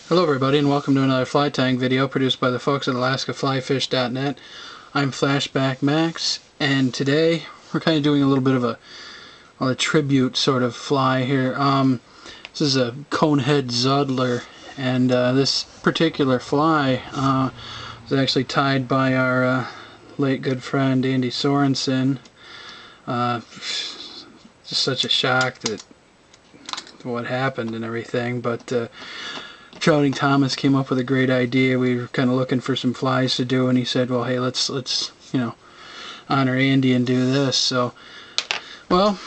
Hello everybody and welcome to another fly tying video produced by the folks at AlaskaFlyFish.net. I'm Flashback Max, and today we're kind of doing a little bit of a tribute sort of fly here. This is a Conehead Zuddler, and this particular fly was actually tied by our late good friend Andy Sorensen. Just such a shock that what happened and everything, but Trouting Thomas came up with a great idea. We were kind of looking for some flies to do, and he said, well, hey, let's honor Andy and do this. So, well,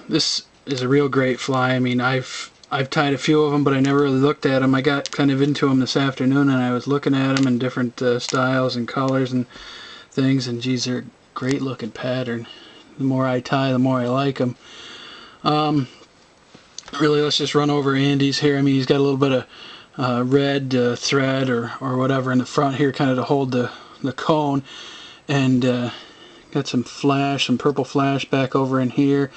this is a real great fly. I mean, I've tied a few of them, but I never really looked at them. I got kind of into them this afternoon, and I was looking at them in different styles and colors and things, and geez, they're a great looking pattern. The more I tie, the more I like them. Really, let's just run over Andy's here. I mean, he's got a little bit of red thread or whatever in the front here, kind of to hold the cone, and got some purple flash back over in here.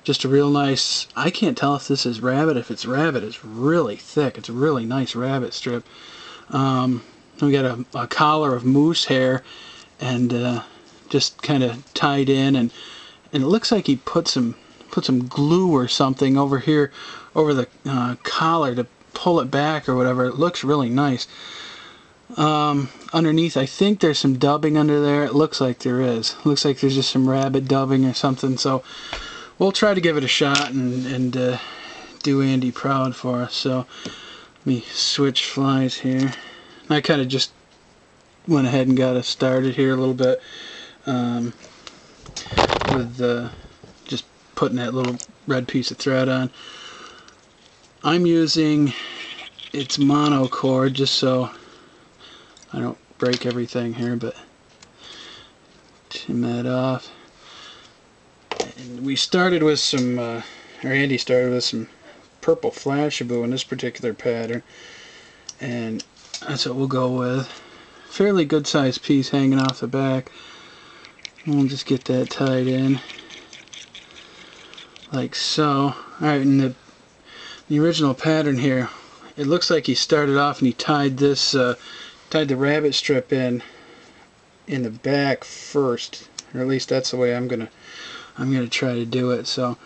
Just a real nice, I can't tell if this is rabbit. If it's rabbit, it's really thick. It's a really nice rabbit strip. We got a collar of moose hair, and just kind of tied in, and it looks like he put some glue or something over here over the collar to pull it back or whatever. It looks really nice. Underneath, I think there's some dubbing under there. It looks like there is. It looks like there's just some rabbit dubbing or something. So we'll try to give it a shot and do Andy proud for us. So let me switch flies here. I kind of just went ahead and got us started here a little bit with just putting that little red piece of thread on. I'm using its monocord just so I don't break everything here, but trim that off. And we started with some, or Andy started with some purple Flashaboo in this particular pattern, and that's what we'll go with. Fairly good sized piece hanging off the back. And we'll just get that tied in like so. Alright, and the original pattern here, it looks like he started off and he tied this, tied the rabbit strip in the back first, or at least that's the way I'm gonna try to do it. So I'm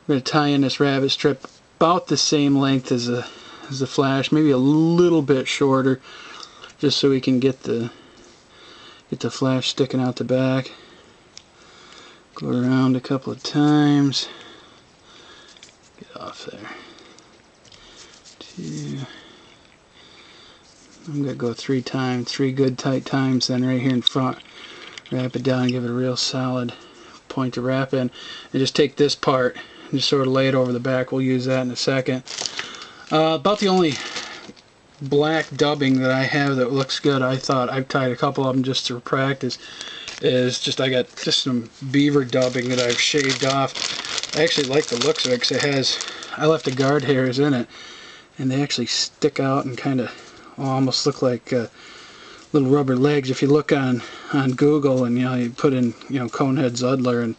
gonna tie in this rabbit strip about the same length as the flash, maybe a little bit shorter, just so we can get the flash sticking out the back. Go around a couple of times. Get off there. I'm going to go 3 times, 3 good tight times, then right here in front, wrap it down and give it a real solid point to wrap in. And just take this part and just sort of lay it over the back. We'll use that in a second. About the only black dubbing that I have that looks good, I thought, I've tied a couple of them just to practice, is just, I got just some beaver dubbing that I've shaved off. I actually like the looks of it because it has, I left the guard hairs in it, and they actually stick out and kind of almost look like little rubber legs. If you look on Google and you put in Conehead Zuddler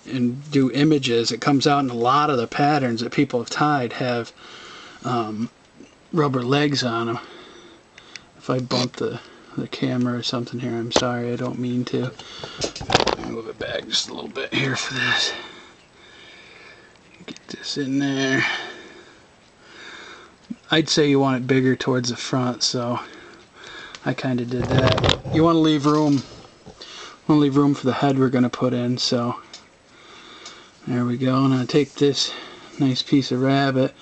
and do images, it comes out, and a lot of the patterns that people have tied have rubber legs on them. If I bump the camera or something here, I'm sorry, I don't mean to. Move it back just a little bit here for this. Get this in there. I'd say you want it bigger towards the front, so I kind of did that. You want to leave room. For the head we're going to put in. So there we go. And I'll take this nice piece of rabbit,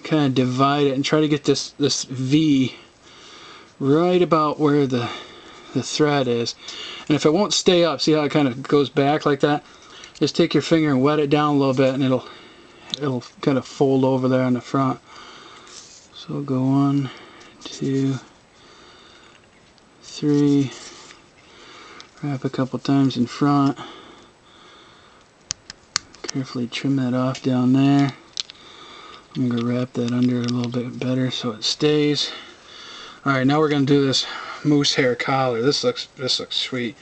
kind of divide it, and try to get this V right about where the thread is. And if it won't stay up, see how it kind of goes back like that? Just take your finger and wet it down a little bit, and it'll kind of fold over there in the front. So we'll go 1, 2, 3, wrap a couple times in front, carefully trim that off down there. I'm going to wrap that under a little bit better so it stays. Alright, now we're going to do this moose hair collar. This looks sweet.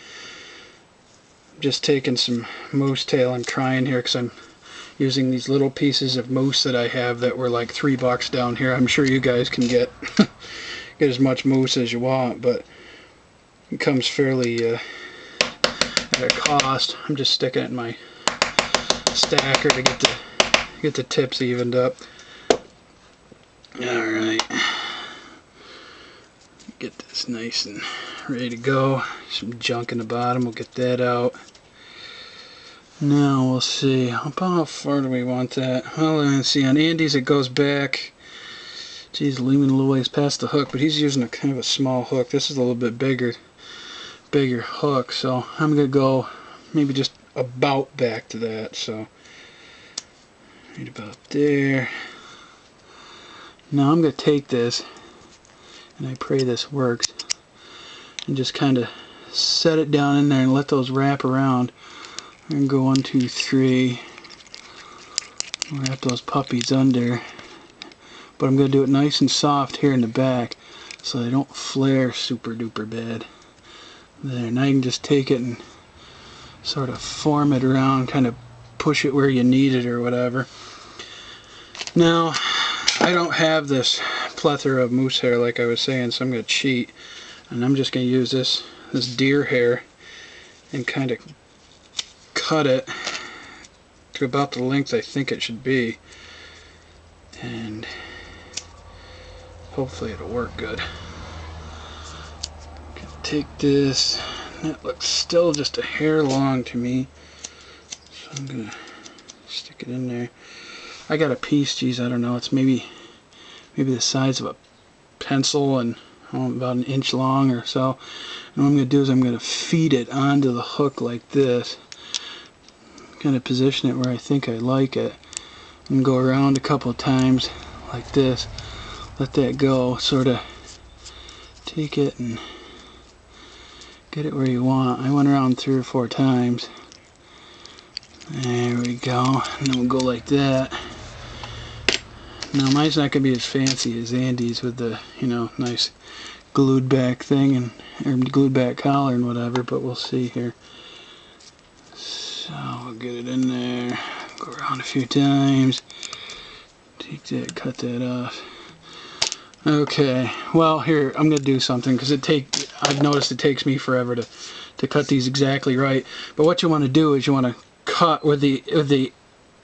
Just taking some moose tail I'm trying here because I'm using these little pieces of moose that I have that were like $3 down here. I'm sure you guys can get as much moose as you want, but it comes fairly at a cost. I'm just sticking it in my stacker to get the tips evened up. Alright, get this nice and ready to go. Some junk in the bottom, we'll get that out. Now we'll see, about how far do we want that? Well, let's see, on Andy's it goes back, geez, leaving a little ways past the hook, but he's using a kind of a small hook. This is a little bit bigger hook, so I'm going to go maybe just about back to that, so right about there. Now I'm going to take this, and I pray this works, and just kind of set it down in there and let those wrap around. And go 1, 2, 3. Wrap those puppies under. But I'm going to do it nice and soft here in the back so they don't flare super duper bad. There, now you can just take it and sort of form it around, kind of push it where you need it or whatever. Now, I don't have this plethora of moose hair like I was saying, so I'm going to cheat. And I'm just going to use this deer hair and kind of cut it to about the length I think it should be, and hopefully it'll work good. Take this, that looks still just a hair long to me, so I'm gonna stick it in there. I got a piece, geez, I don't know, it's maybe the size of a pencil and about 1 inch long or so. And what I'm going to do is I'm going to feed it onto the hook like this, kind of position it where I think I like it, and go around a couple of times like this, let that go, sort of take it and get it where you want. I went around 3 or 4 times. There we go, and then we'll go like that. Now mine's not going to be as fancy as Andy's with the, you know, nice glued back thing and or glued back collar and whatever, but we'll see here. So we'll get it in there, go around a few times, take that, cut that off. Okay, well here I'm going to do something because I've noticed it takes me forever to cut these exactly right. But what you want to do is you want to cut with the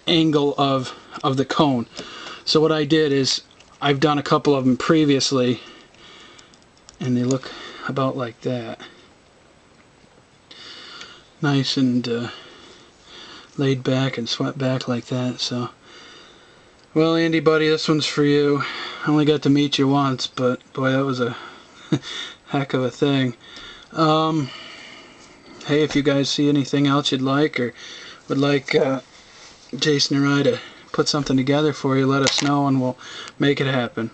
angle of the cone. So what I did is I've done a couple of them previously, and they look about like that, nice and laid back and swept back like that. So, well, Andy buddy, this one's for you. I only got to meet you once, but boy, that was a heck of a thing. Hey, if you guys see anything else you'd like, or would like Jason or I to put something together for you, let us know and we'll make it happen.